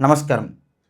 నమస్కారం.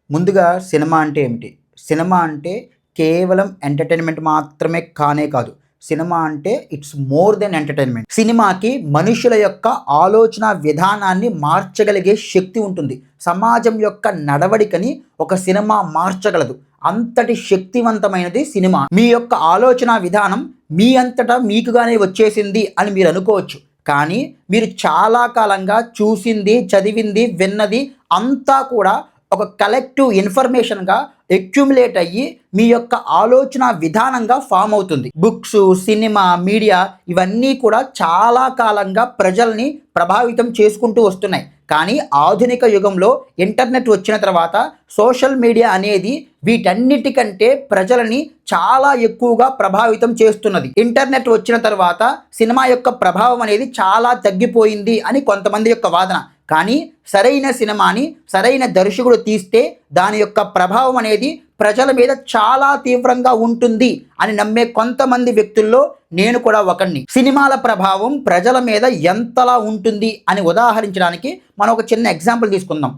ముందుగా సినిమా అంటే ఏమిటి? సినిమా అంటే కేవలం ఎంటర్‌టైన్‌మెంట్ మాత్రమే కానే కాదు. సినిమా అంటే ఇట్స్ మోర్ దెన్ ఎంటర్‌టైన్‌మెంట్. సినిమాకి మనుషుల యొక్క ఆలోచన విధానాన్ని మార్చగలిగే శక్తి ఉంటుంది. సమాజం యొక్క నడవడికని ఒక సినిమా మార్చగలదు. అంతటి శక్తివంతమైనది సినిమా. మీ యొక్క ఆలోచన విధానం మీ అంతటా మీకుగానే వచ్చేసింది అని మీరు అనుకోవచ్చు. కానీ మీరు చాలా కాలంగా చూసింది, చదివింది, విన్నది అంతా కూడా ఒక కలెక్టివ్ ఇన్ఫర్మేషన్‌గా అక్యుములేట్ అయ్యి మీ యొక్క ఆలోచన విధానంగా ఫామ్ అవుతుంది. బుక్స్, సినిమా, మీడియా ఇవన్నీ కూడా చాలా కాలంగా ప్రజల్ని ప్రభావితం చేసుకుంటూ వస్తున్నాయి. కానీ ఆధునిక యుగంలో ఇంటర్నెట్ వచ్చిన తర్వాత సోషల్ మీడియా అనేది వీటన్నిటికంటే ప్రజలని చాలా ఎక్కువగా ప్రభావితం చేస్తున్నది. ఇంటర్నెట్ వచ్చిన తర్వాత సినిమా యొక్క ప్రభావం అనేది చాలా తగ్గిపోయింది అని కొంతమంది యొక్క వాదన. కానీ సరైన సినిమాని సరైన దర్శకుడు తీస్తే దాని యొక్క ప్రభావం అనేది ప్రజల మీద చాలా తీవ్రంగా ఉంటుంది అని నమ్మే కొంతమంది వ్యక్తుల్లో నేను కూడా ఒకడిని. సినిమాల ప్రభావం ప్రజల మీద ఎంతలా ఉంటుంది అని ఉదాహరించడానికి మనం ఒక చిన్న ఎగ్జాంపుల్ తీసుకుందాం.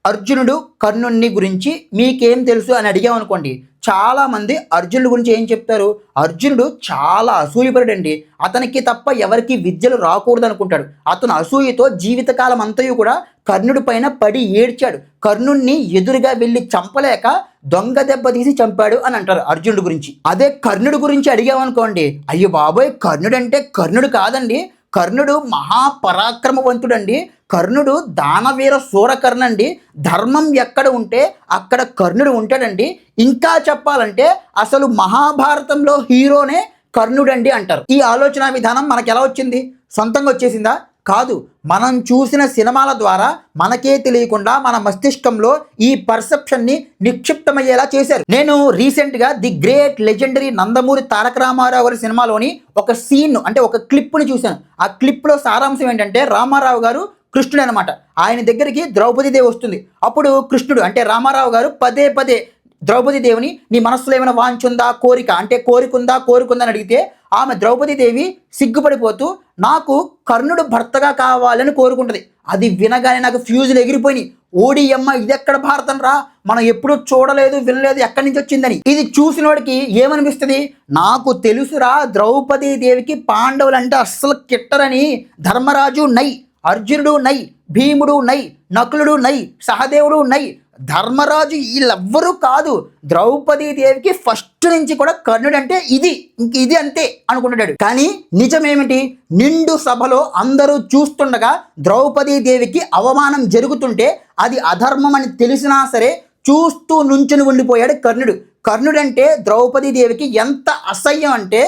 అర్జునుడు కర్ణుని గురించి మీకేం తెలుసు అని అడిగామనుకోండి, చాలామంది అర్జునుడి గురించి ఏం చెప్తారు? అర్జునుడు చాలా అసూయపరుడండి. అతనికి తప్ప ఎవరికి విద్యలు రాకూడదు అనుకుంటాడు. అతను అసూయతో జీవితకాలం అంతయు కూడా కర్ణుడి పైన పడి ఏడ్చాడు. కర్ణుణ్ణి ఎదురుగా వెళ్ళి చంపలేక దొంగ దెబ్బ తీసి చంపాడు అని అంటారు అర్జునుడి గురించి. అదే కర్ణుడి గురించి అడిగామనుకోండి, అయ్యో బాబోయ్, కర్ణుడు అంటే కర్ణుడు కాదండి, కర్ణుడు మహాపరాక్రమవంతుడండి, కర్ణుడు దానవీర సూరకర్ణండి, ధర్మం ఎక్కడ ఉంటే అక్కడ కర్ణుడు ఉంటాడండి, ఇంకా చెప్పాలంటే అసలు మహాభారతంలో హీరోనే కర్ణుడండి అంటారు. ఈ ఆలోచన విధానం మనకు ఎలా వచ్చింది? సొంతంగా వచ్చేసిందా? కాదు. మనం చూసిన సినిమాల ద్వారా మనకే తెలియకుండా మన మస్తిష్కంలో ఈ పర్సెప్షన్ని నిక్షిప్తమయ్యేలా చేశారు. నేను రీసెంట్గా the great legendary Nandamuri Taraka Ramarao గారి సినిమాలోని ఒక సీన్ అంటే ఒక క్లిప్ని చూశాను. ఆ క్లిప్లో సారాంశం ఏంటంటే రామారావు గారు కృష్ణుడు అనమాట. ఆయన దగ్గరికి ద్రౌపదీదేవి వస్తుంది. అప్పుడు కృష్ణుడు అంటే రామారావు గారు పదే పదే ద్రౌపదీదేవిని నీ మనస్సులో ఏమైనా వాంచుందా, కోరిక అంటే కోరికుందా అని అడిగితే ఆమె ద్రౌపదీదేవి సిగ్గుపడిపోతూ నాకు కర్ణుడు భర్తగా కావాలని కోరుకుంటుంది. అది వినగానే నాకు ఫ్యూజులు ఎగిరిపోయినాయి. ఓడియమ్మ, ఇది ఎక్కడ భారతం రా, మనం ఎప్పుడూ చూడలేదు వినలేదు, ఎక్కడి నుంచి వచ్చిందని. ఇది చూసిన వాడికి ఏమనిపిస్తుంది? నాకు తెలుసురా, ద్రౌపదీదేవికి పాండవులు అంటే అస్సలు కిట్టరని. ధర్మరాజు నై, అర్జునుడు నై, భీముడు నై, నకులుడు నై, సహదేవుడు నై, ధర్మరాజు వీళ్ళెవ్వరూ కాదు. ద్రౌపదీదేవికి ఫస్ట్ నుంచి కూడా కర్ణుడు అంటే ఇది అంతే అనుకుంటున్నాడు. కానీ నిజమేమిటి? నిండు సభలో అందరూ చూస్తుండగా ద్రౌపదీదేవికి అవమానం జరుగుతుంటే అది అధర్మం అని తెలిసినా సరే చూస్తూ నుంచుని ఉండిపోయాడు కర్ణుడు. కర్ణుడంటే ద్రౌపదీదేవికి ఎంత అసహ్యం అంటే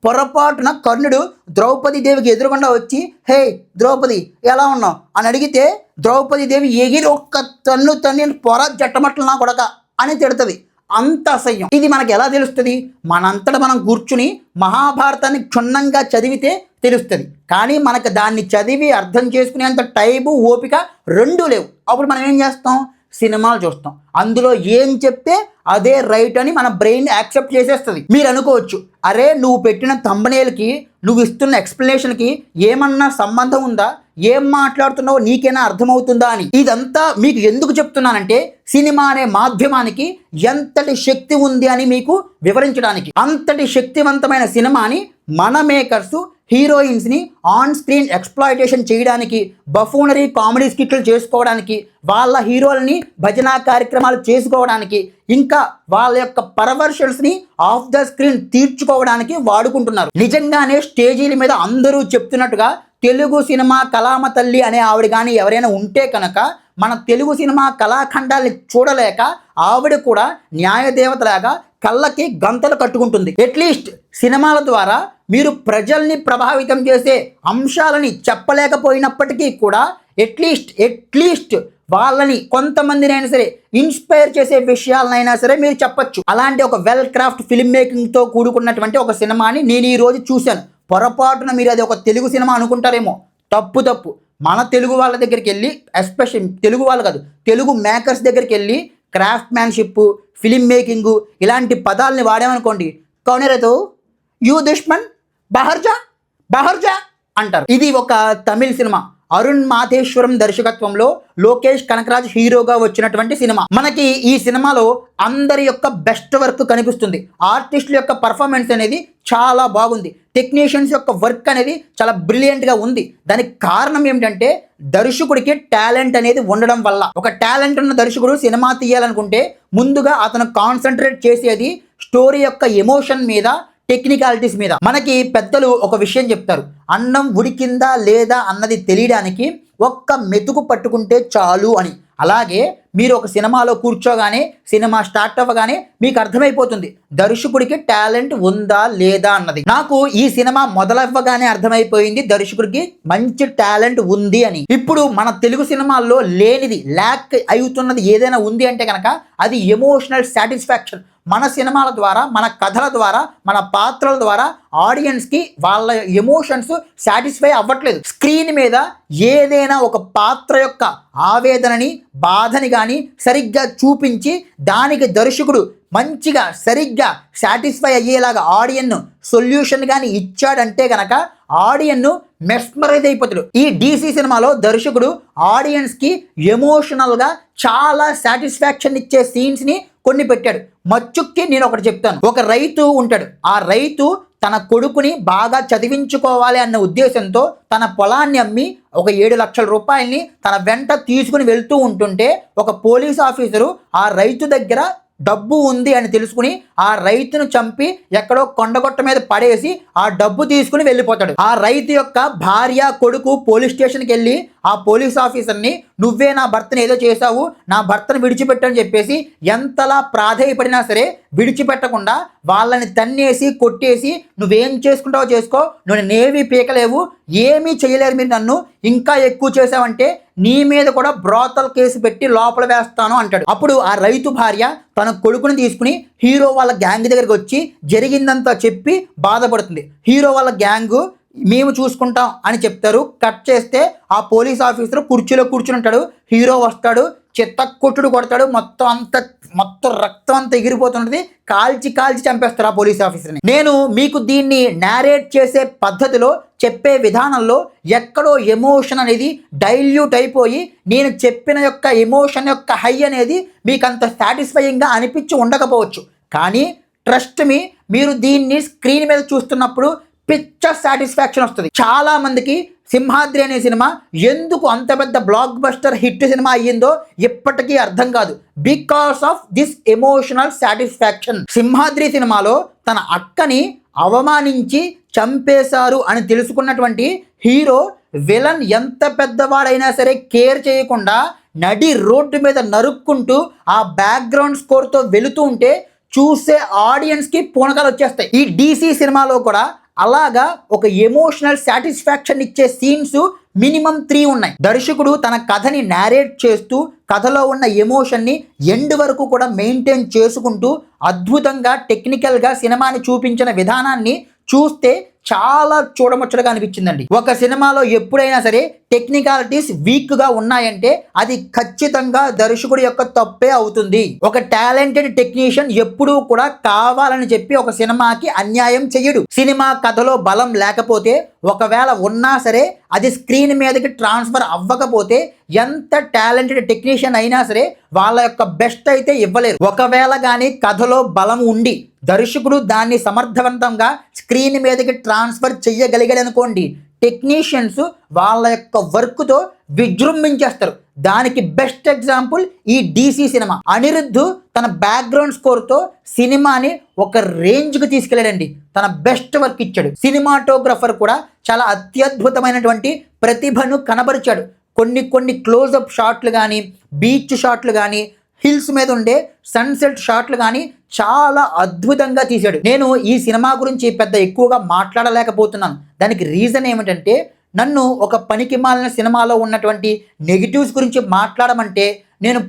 పొరపాటున కర్ణుడు ద్రౌపదీదేవికి ఎదురుకుండా వచ్చి హే ద్రౌపది ఎలా ఉన్నావు అని అడిగితే ద్రౌపదీదేవి ఎగిరి ఒక్క తన్ని పొర జట్టమట్ల కొడక అని తిడుతుంది. అంత అసహ్యం. ఇది మనకు ఎలా తెలుస్తుంది? మనంతటా మనం కూర్చుని మహాభారతాన్ని క్షుణ్ణంగా చదివితే తెలుస్తుంది. కానీ మనకు దాన్ని చదివి అర్థం చేసుకునేంత టైము, ఓపిక రెండూ లేవు. అప్పుడు మనం ఏం చేస్తాం? సినిమాలు చూస్తాం. అందులో ఏం చెప్తే అదే రైట్ అని మన బ్రెయిన్ యాక్సెప్ట్ చేసేస్తుంది. మీరు అనుకోవచ్చు, అరే నువ్వు పెట్టిన థంబ్నెయిల్కి నువ్వు ఇస్తున్న ఎక్స్ప్లెనేషన్కి ఏమన్నా సంబంధం ఉందా? ఏం మాట్లాడుతున్నావో నీకైనా అర్థమవుతుందా అని. ఇదంతా మీకు ఎందుకు చెప్తున్నానంటే సినిమా అనే మాధ్యమానికి ఎంతటి శక్తి ఉంది అని మీకు వివరించడానికి. అంతటి శక్తివంతమైన సినిమాని మన మేకర్స్ హీరోయిన్స్ని ఆన్ స్క్రీన్ ఎక్స్ప్లాయిటేషన్ చేయడానికి, బఫూనరీ కామెడీ స్కిట్లు చేసుకోవడానికి, వాళ్ళ హీరోలని భజనా కార్యక్రమాలు చేసుకోవడానికి, ఇంకా వాళ్ళ యొక్క పర్వర్షన్స్ని ఆఫ్ ద స్క్రీన్ తీర్చుకోవడానికి వాడుకుంటున్నారు. నిజంగానే స్టేజీల మీద అందరూ చెప్తున్నట్టుగా తెలుగు సినిమా కళామ తల్లి అనే ఆవిడ కానీ ఎవరైనా ఉంటే కనుక మన తెలుగు సినిమా కళాఖండాల్ని చూడలేక ఆవిడ కూడా న్యాయదేవతలాగా కళ్ళకి గంతలు కట్టుకుంటుంది. అట్లీస్ట్ సినిమాల ద్వారా మీరు ప్రజల్ని ప్రభావితం చేసే అంశాలని చెప్పలేకపోయినప్పటికీ కూడా అట్లీస్ట్ వాళ్ళని కొంతమందినైనా సరే ఇన్స్పైర్ చేసే విషయాలనైనా సరే మీరు చెప్పచ్చు. అలాంటి ఒక వెల్ క్రాఫ్ట్ ఫిల్మ్ మేకింగ్తో కూడుకున్నటువంటి ఒక సినిమాని నేను ఈరోజు చూశాను. పొరపాటున మీరు అది ఒక తెలుగు సినిమా అనుకుంటారేమో. తప్పు. మన తెలుగు వాళ్ళ దగ్గరికి వెళ్ళి, ఎస్పెషల్ తెలుగు వాళ్ళు కాదు, తెలుగు మేకర్స్ దగ్గరికి వెళ్ళి క్రాఫ్ట్ మ్యాన్షిప్, ఫిలిం మేకింగు ఇలాంటి పదాలని వాడామనుకోండి, కౌనరేతో యూ దుష్మన్ బహర్జా అంటారు. ఇది ఒక తమిళ్ సినిమా. అరుణ్ మాథేశ్వరం దర్శకత్వంలో లోకేష్ కనకరాజ్ హీరోగా వచ్చినటువంటి సినిమా. మనకి ఈ సినిమాలో అందరి యొక్క బెస్ట్ వర్క్ కనిపిస్తుంది. ఆర్టిస్టుల యొక్క పర్ఫార్మెన్స్ అనేది చాలా బాగుంది. టెక్నీషియన్స్ యొక్క వర్క్ అనేది చాలా బ్రిలియంట్గా ఉంది. దానికి కారణం ఏమిటంటే దర్శకుడికి టాలెంట్ అనేది ఉండడం వల్ల. ఒక టాలెంట్ ఉన్న దర్శకుడు సినిమా తీయాలనుకుంటే ముందుగా అతను కాన్సన్ట్రేట్ చేసేది స్టోరీ యొక్క ఎమోషన్ మీద, టెక్నికాలిటీస్ మీద. మనకి పెద్దలు ఒక విషయం చెప్తారు, అన్నం ఉడికిందా లేదా అన్నది తెలియడానికి ఒక్క మెతుకు పట్టుకుంటే చాలు అని. అలాగే మీరు ఒక సినిమాలో కూర్చోగానే సినిమా స్టార్ట్ అవ్వగానే మీకు అర్థమైపోతుంది దర్శకుడికి టాలెంట్ ఉందా లేదా అన్నది. నాకు ఈ సినిమా మొదలవ్వగానే అర్థమైపోయింది దర్శకుడికి మంచి టాలెంట్ ఉంది అని. ఇప్పుడు మన తెలుగు సినిమాల్లో లేనిది, ల్యాక్ అవుతున్నది ఏదైనా ఉంది అంటే కనుక అది ఎమోషనల్ సాటిస్ఫాక్షన్. మన సినిమాల ద్వారా, మన కథల ద్వారా, మన పాత్రల ద్వారా ఆడియన్స్కి వాళ్ళ ఎమోషన్స్ సాటిస్ఫై అవ్వట్లేదు. స్క్రీన్ మీద ఏదైనా ఒక పాత్ర యొక్క ఆవేదనని, బాధని కానీ సరిగ్గా చూపించి దానికి దర్శకుడు మంచిగా సరిగ్గా సాటిస్ఫై అయ్యేలాగా ఆడియన్ సొల్యూషన్ కానీ ఇచ్చాడంటే కనుక ఆడియన్ మెస్మరైజ్ అయిపోతాడు. ఈ డీసీ సినిమాలో దర్శకుడు ఆడియన్స్కి ఎమోషనల్గా చాలా సాటిస్ఫాక్షన్ ఇచ్చే సీన్స్ని కొన్ని పెట్టాడు. మచ్చుక్కి నేను ఒకటి చెప్తాను. ఒక రైతు ఉంటాడు. ఆ రైతు తన కొడుకుని బాగా చదివించుకోవాలి అన్న ఉద్దేశంతో తన పొలాన్ని అమ్మి ఒక 7 లక్షల రూపాయలని తన వెంట తీసుకుని వెళ్తూ ఉంటుంటే ఒక పోలీస్ ఆఫీసరు ఆ రైతు దగ్గర డబ్బు ఉంది అని తెలుసుకుని ఆ రైతును చంపి ఎక్కడో కొండగొట్ట మీద పడేసి ఆ డబ్బు తీసుకుని వెళ్ళిపోతాడు. ఆ రైతు యొక్క భార్య, కొడుకు పోలీస్ స్టేషన్కి వెళ్ళి ఆ పోలీస్ ఆఫీసర్ని నువ్వే నా భర్తను ఏదో చేశావు, నా భర్తను విడిచిపెట్టని చెప్పేసి ఎంతలా ప్రాధేయపడినా సరే విడిచిపెట్టకుండా వాళ్ళని తన్నేసి కొట్టేసి నువ్వేం చేసుకుంటావో చేసుకో, నువ్వు నేవి పీకలేవు, ఏమీ చేయలేరు మీరు, నన్ను ఇంకా ఎక్కువ చేసావంటే నీ మీద కూడా బ్రోతల్ కేసు పెట్టి లోపల వేస్తాను అంటాడు. అప్పుడు ఆ రైతు భార్య తన కొడుకుని తీసుకుని హీరో వాళ్ళ గ్యాంగ్ దగ్గరికి వచ్చి జరిగిందంతా చెప్పి బాధపడుతుంది. హీరో వాళ్ళ గ్యాంగు మేము చూసుకుంటాం అని చెప్తారు. కట్ చేస్తే ఆ పోలీస్ ఆఫీసర్ కుర్చీలో కూర్చుని ఉంటాడు. హీరో వస్తాడు, చెత్త కొట్టుడు కొడతాడు, మొత్తం రక్తం అంతా ఎగిరిపోతుంటుంది. కాల్చి చంపేస్తారు ఆ పోలీస్ ఆఫీసర్ని. నేను మీకు దీన్ని నేరేట్ చేసే పద్ధతిలో, చెప్పే విధానంలో ఎక్కడో ఎమోషన్ అనేది డైల్యూట్ అయిపోయి నేను చెప్పిన యొక్క ఎమోషన్ యొక్క హై అనేది మీకు అంత సాటిస్ఫైయింగ్గా అనిపించి ఉండకపోవచ్చు. కానీ ట్రస్ట్ మీ, మీరు దీన్ని స్క్రీన్ మీద చూస్తున్నప్పుడు పిచ్చ సాటిస్ఫాక్షన్ వస్తుంది. చాలా మందికి సింహాద్రి అనే సినిమా ఎందుకు అంత పెద్ద బ్లాక్ బస్టర్ హిట్ సినిమా అయ్యిందో ఇప్పటికీ అర్థం కాదు. Because of this emotional satisfaction. Simhadri సినిమాలో తన అక్కని అవమానించి చంపేశారు అని తెలుసుకున్నటువంటి హీరో విలన్ ఎంత పెద్దవాడైనా సరే కేర్ చేయకుండా నడి రోడ్డు మీద నరుక్కుంటూ ఆ బ్యాక్గ్రౌండ్ స్కోర్తో వెళుతూ ఉంటే చూసే ఆడియన్స్కి పూనకాలు వచ్చేస్తాయి. ఈ డీసీ సినిమాలో కూడా అలాగా ఒక ఎమోషనల్ సాటిస్ఫాక్షన్ ఇచ్చే సీన్స్ మినిమం 3 ఉన్నాయి. దర్శకుడు తన కథని నేరేట్ చేస్తూ కథలో ఉన్న ఎమోషన్ని ఎండ్ వరకు కూడా మెయింటైన్ చేసుకుంటూ అద్భుతంగా టెక్నికల్గా సినిమాని చూపించిన విధానాన్ని చూస్తే చాలా చూడముచ్చటగా అనిపించిందండి. ఒక సినిమాలో ఎప్పుడైనా సరే టెక్నికాలిటీస్ వీక్గా ఉన్నాయంటే అది ఖచ్చితంగా దర్శకుడి యొక్క తప్పే అవుతుంది. ఒక టాలెంటెడ్ టెక్నీషియన్ ఎప్పుడూ కూడా కావాలని చెప్పి ఒక సినిమాకి అన్యాయం చెయ్యడు. సినిమా కథలో బలం లేకపోతే, ఒకవేళ ఉన్నా సరే అది స్క్రీన్ మీదకి ట్రాన్స్ఫర్ అవ్వకపోతే ఎంత టాలెంటెడ్ టెక్నీషియన్ అయినా సరే వాళ్ళ యొక్క బెస్ట్ అయితే ఇవ్వలేరు. ఒకవేళ కానీ కథలో బలం ఉండి దర్శకుడు దాన్ని సమర్థవంతంగా స్క్రీన్ మీదకి ట్రాన్స్ఫర్ చెయ్యగలిగాడు అనుకోండి, టెక్నీషియన్స్ వాళ్ళ యొక్క వర్క్తో విజృంభించేస్తారు. దానికి బెస్ట్ ఎగ్జాంపుల్ ఈ డీసీ సినిమా. అనిరుద్ధ్ తన బ్యాక్గ్రౌండ్ స్కోర్తో సినిమాని ఒక రేంజ్కి తీసుకెళ్ళాడండి. తన బెస్ట్ వర్క్ ఇచ్చాడు. సినిమాటోగ్రఫర్ కూడా చాలా అత్యద్భుతమైనటువంటి ప్రతిభను కనబరిచాడు. కొన్ని క్లోజప్ షాట్లు కానీ, బీచ్ షాట్లు కానీ, హిల్స్ మీద ఉండే సన్సెట్ షాట్లు కానీ చాలా అద్భుతంగా తీశాడు. నేను ఈ సినిమా గురించి పెద్ద ఎక్కువగా మాట్లాడలేకపోతున్నాను. దానికి రీజన్ ఏమిటంటే, నన్ను ఒక పనికి మాలిన సినిమాలో ఉన్నటువంటి నెగిటివ్స్ గురించి మాట్లాడమంటే నేను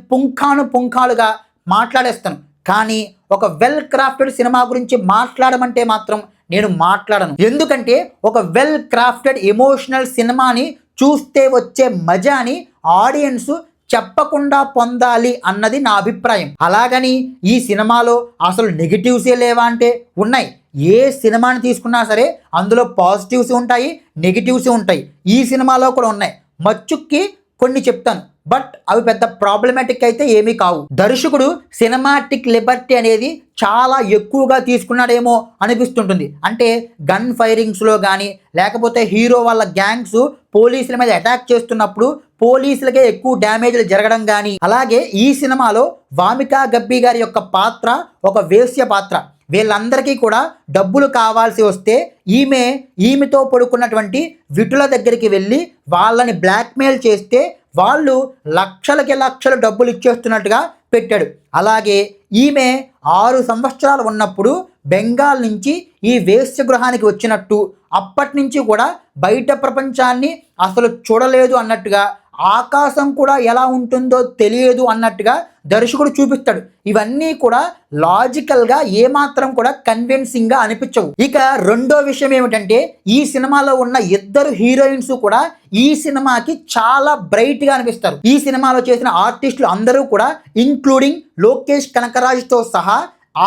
పుంఖాలుగా మాట్లాడేస్తాను. కానీ ఒక వెల్ క్రాఫ్టెడ్ సినిమా గురించి మాట్లాడమంటే మాత్రం నేను మాట్లాడను. ఎందుకంటే ఒక వెల్ క్రాఫ్టెడ్ ఎమోషనల్ సినిమాని చూస్తే వచ్చే మజాని ఆడియన్స్ చెప్పకుండా పొందాలి అన్నది నా అభిప్రాయం. అలాగని ఈ సినిమాలో అసలు నెగిటివ్సే లేవా అంటే ఉన్నాయి. ఏ సినిమాని తీసుకున్నా సరే అందులో పాజిటివ్స్ ఉంటాయి, నెగిటివ్స్ ఉంటాయి. ఈ సినిమాలో కూడా ఉన్నాయి. మచ్చుక్కి కొన్ని చెప్తాను, బట్ అవి పెద్ద ప్రాబ్లమాటిక్ అయితే ఏమీ కావు. దర్శకుడు సినిమాటిక్ లిబర్టీ అనేది చాలా ఎక్కువగా తీసుకున్నాడేమో అనిపిస్తుంటుంది. అంటే గన్ ఫైరింగ్స్లో కానీ, లేకపోతే హీరో వాళ్ళ గ్యాంగ్స్ పోలీసుల మీద అటాక్ చేస్తున్నప్పుడు పోలీసులకే ఎక్కువ డ్యామేజ్లు జరగడం కానీ, అలాగే ఈ సినిమాలో వామికా గబ్బి గారి యొక్క పాత్ర ఒక వేశ్య పాత్ర. వీళ్ళందరికీ కూడా డబ్బులు కావాల్సి వస్తే ఈమెతో పడుకున్నటువంటి విటుల దగ్గరికి వెళ్ళి వాళ్ళని బ్లాక్మెయిల్ చేస్తే వాళ్ళు లక్షలకి లక్షలు డబ్బులు ఇచ్చేస్తున్నట్టుగా పెట్టాడు. అలాగే ఈమె 6 సంవత్సరాలు ఉన్నప్పుడు బెంగాల్ నుంచి ఈ వేశ్యగృహానికి వచ్చినట్టు, అప్పటి నుంచి కూడా బయట ప్రపంచాన్ని అసలు చూడలేదు అన్నట్టుగా, ఆకాశం కూడా ఎలా ఉంటుందో తెలియదు అన్నట్టుగా దర్శకుడు చూపిస్తాడు. ఇవన్నీ కూడా లాజికల్గా ఏమాత్రం కూడా కన్విన్సింగ్గా అనిపించవు. ఇక రెండో విషయం ఏమిటంటే, ఈ సినిమాలో ఉన్న ఇద్దరు హీరోయిన్స్ కూడా ఈ సినిమాకి చాలా బ్రైట్గా అనిపిస్తారు. ఈ సినిమాలో చేసిన ఆర్టిస్టులు అందరూ కూడా, ఇంక్లూడింగ్ లోకేష్ కనకరాజ్తో సహా,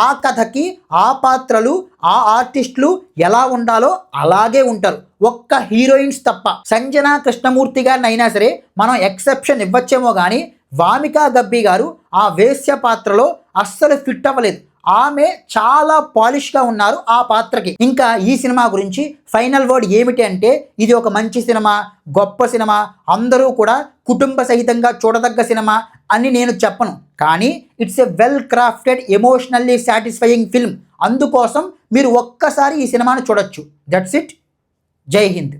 ఆ కథకి ఆ పాత్రలు ఆ ఆర్టిస్టులు ఎలా ఉండాలో అలాగే ఉంటారు. ఒక్క హీరోయిన్స్ తప్ప. సంజన కృష్ణమూర్తి గారిని అయినా సరే మనం ఎక్సెప్షన్ ఇవ్వచ్చేమో కానీ, వామికా గబ్బి గారు ఆ వేశ్య పాత్రలో అస్సలు ఫిట్ అవ్వలేదు. ఆమె చాలా పాలిష్గా ఉన్నారు ఆ పాత్రకి. ఇంకా ఈ సినిమా గురించి ఫైనల్ వర్డ్ ఏమిటి అంటే, ఇది ఒక మంచి సినిమా, గొప్ప సినిమా, అందరూ కూడా కుటుంబ సహితంగా చూడదగ్గ సినిమా అని నేను చెప్పను. కానీ it's a well crafted, emotionally satisfying film. అందుకోసం మీరు ఒక్కసారి ఈ సినిమాను చూడొచ్చు. That's it. జై హింద్.